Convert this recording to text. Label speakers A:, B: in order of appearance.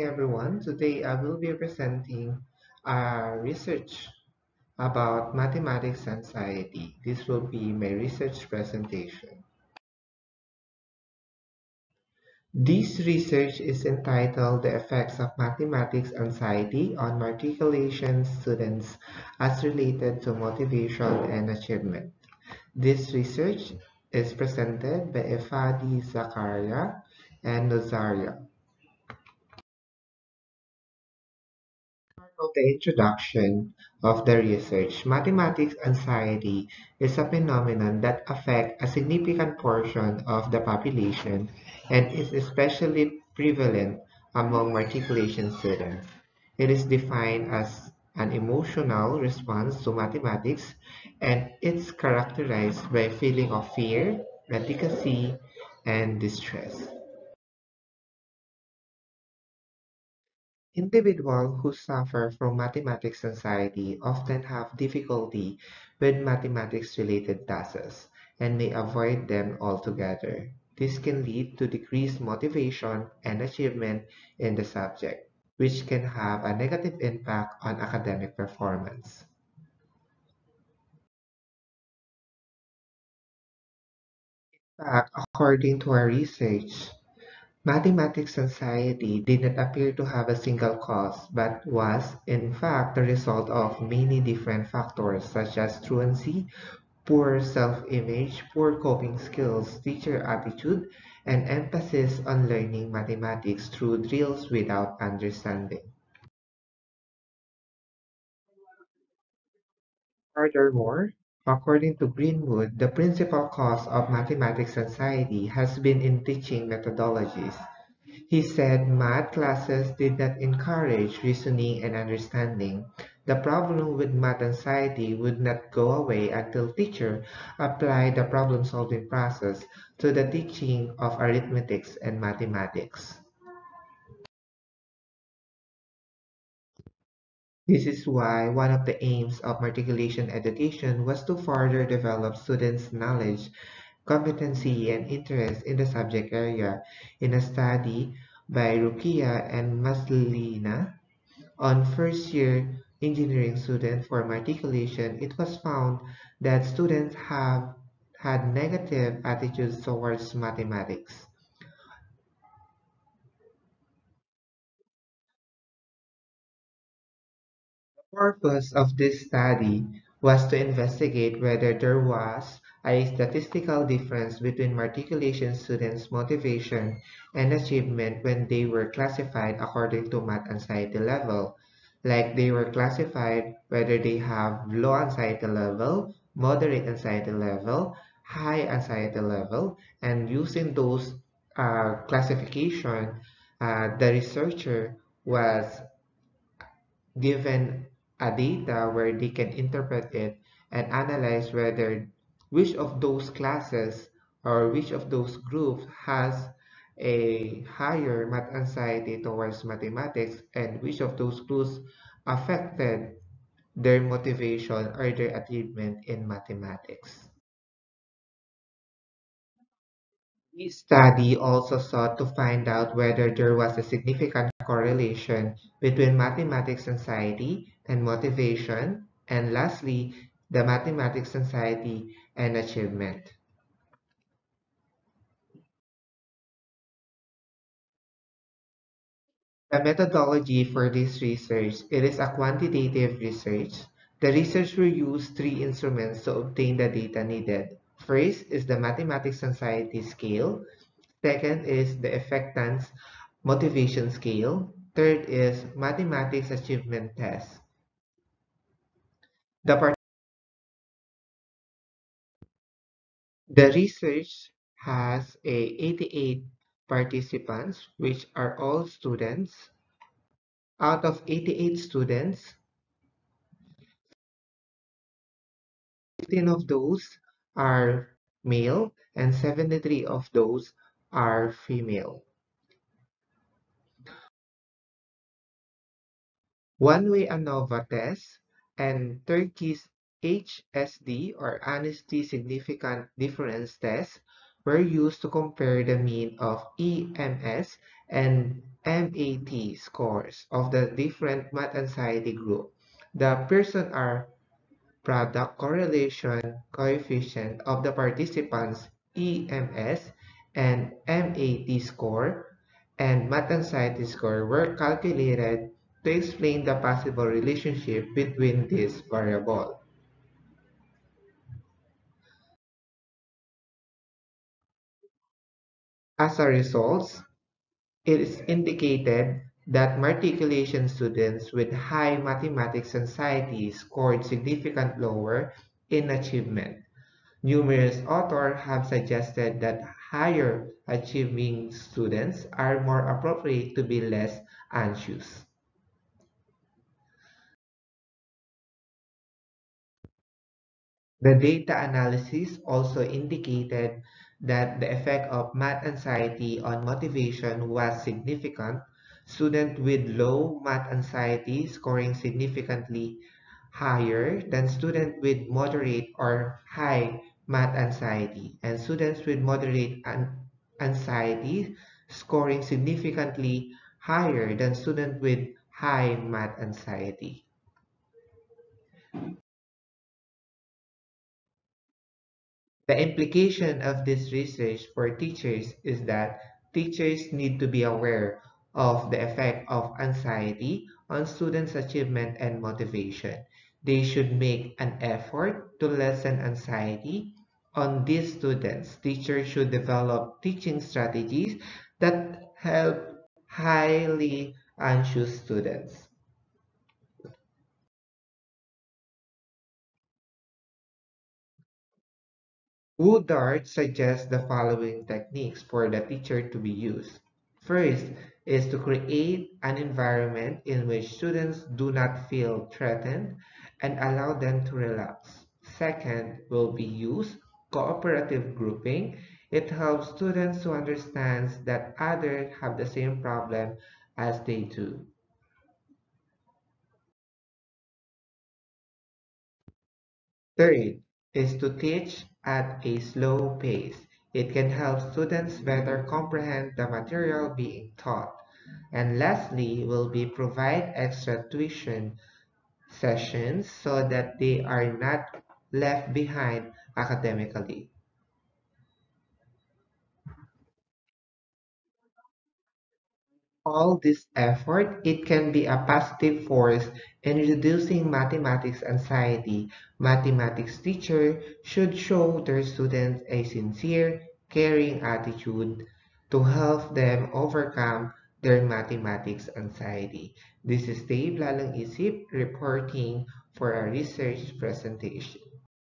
A: Everyone. Today I will be presenting research about mathematics and society. This will be my research presentation. This research is entitled The Effects of Mathematics Anxiety on Matriculation Students as Related to Motivation and Achievement. This research is presented by Effandi, Zakaria, and Norazah. Of the introduction of the research, mathematics anxiety is a phenomenon that affects a significant portion of the population and is especially prevalent among matriculation students. It is defined as an emotional response to mathematics, and it's characterized by a feeling of fear, inadequacy, and distress. Individuals who suffer from mathematics anxiety often have difficulty with mathematics-related tasks and may avoid them altogether. This can lead to decreased motivation and achievement in the subject, which can have a negative impact on academic performance. In fact, according to our research, mathematics anxiety did not appear to have a single cause, but was, in fact, the result of many different factors such as truancy, poor self-image, poor coping skills, teacher attitude, and emphasis on learning mathematics through drills without understanding. Furthermore, according to Greenwood, the principal cause of mathematics anxiety has been in teaching methodologies. He said math classes did not encourage reasoning and understanding. The problem with math anxiety would not go away until teacher applied the problem-solving process to the teaching of arithmetics and mathematics. This is why one of the aims of matriculation education was to further develop students' knowledge, competency, and interest in the subject area. In a study by Rukia and Maslina on first-year engineering students for matriculation, it was found that students have had negative attitudes towards mathematics. The purpose of this study was to investigate whether there was a statistical difference between matriculation students' motivation and achievement when they were classified according to math anxiety level. Like they were classified whether they have low anxiety level, moderate anxiety level, high anxiety level, and using those classification, the researcher was given a data where they can interpret it and analyze whether which of those classes or which of those groups has a higher math anxiety towards mathematics and which of those groups affected their motivation or their achievement in mathematics. This study also sought to find out whether there was a significant correlation between mathematics anxiety and motivation, and lastly, the mathematics anxiety and achievement. The methodology for this research, it is a quantitative research. The researcher used three instruments to obtain the data needed. First is the mathematics anxiety scale. Second is the affectance motivation scale. Third is mathematics achievement test. The, part- the research has 88 participants, which are all students. Out of 88 students, 15 of those are male and 73 of those are female. One-way ANOVA test and Turkey's HSD or honesty significant difference test were used to compare the mean of EMS and MAT scores of the different math anxiety group. The Pearson R product correlation coefficient of the participants' EMS and MAT score and math anxiety score were calculated to explain the possible relationship between these variables. As a result, it is indicated that matriculation students with high mathematics anxiety scored significantly lower in achievement. Numerous authors have suggested that higher achieving students are more appropriate to be less anxious. The data analysis also indicated that the effect of math anxiety on motivation was significant. Students with low math anxiety scoring significantly higher than students with moderate or high math anxiety, and students with moderate anxiety scoring significantly higher than students with high math anxiety. The implication of this research for teachers is that teachers need to be aware of the effect of anxiety on students' achievement and motivation. They should make an effort to lessen anxiety on these students. Teachers should develop teaching strategies that help highly anxious students. WOODARD suggests the following techniques for the teacher to be used. First is to create an environment in which students do not feel threatened and allow them to relax. Second will be use cooperative grouping. It helps students to understand that others have the same problem as they do. Third is to teach at a slow pace. It can help students better comprehend the material being taught. And lastly, will be provide extra tuition sessions so that they are not left behind academically. All this effort, it can be a positive force in reducing mathematics anxiety. Mathematics teachers should show their students a sincere, caring attitude to help them overcome their mathematics anxiety. This is Dave Lalongisip reporting for a research presentation.